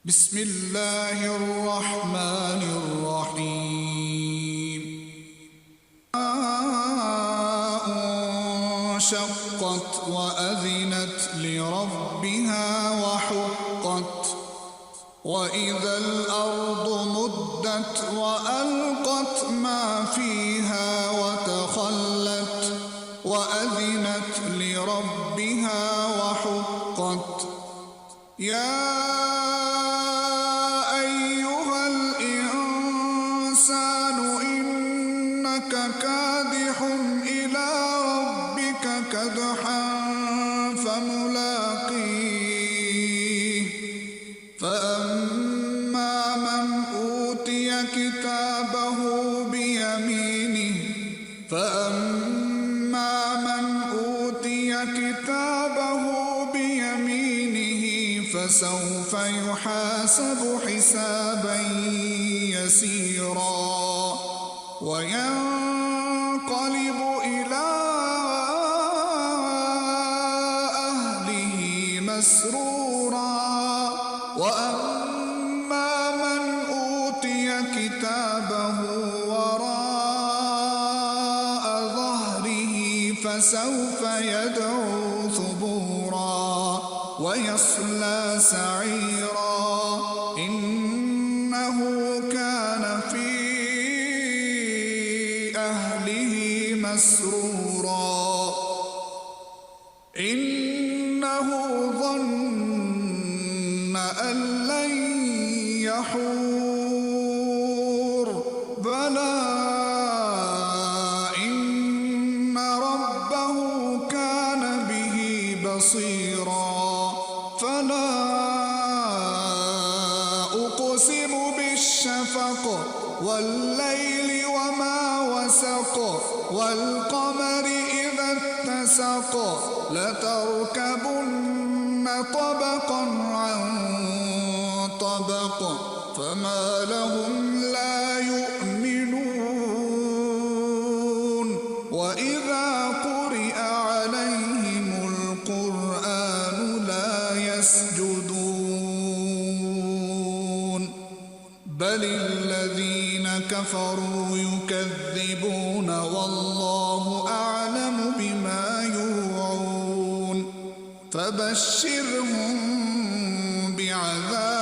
بسم الله الرحمن الرحيم. انشقت وأذنت لربها وحقت، وإذا الأرض مدت وألقت ما فيها وتخلت وأذنت لربها وحقت. يا أيها الإنسان إنك كادح إلى ربك كدحا فملاقيه. فأما من أوتي كتابه بيمينه فسوف يحاسب حسابا يسيرا وينقلب إلى أهله مسرورا. وأما من أوتي كتابه وراء ظهره فسوف يدعو ثبورا ويصلى سعيرا. إنه كان في أهله مسرورا. إنه ظن أن لن يحور. بلى إن ربه كان به بصيرا. فلا أقسم بالشفق والليل وما وسق والقمر إذا اتسق لتركبن طبقا عن طبق فما لهم لا يؤمنون. وإذا قرئ عليهم القرآن لا يسجدون بل الذين كفروا يكذبون والله أعلم بما يوعون. فبشرهم بعذاب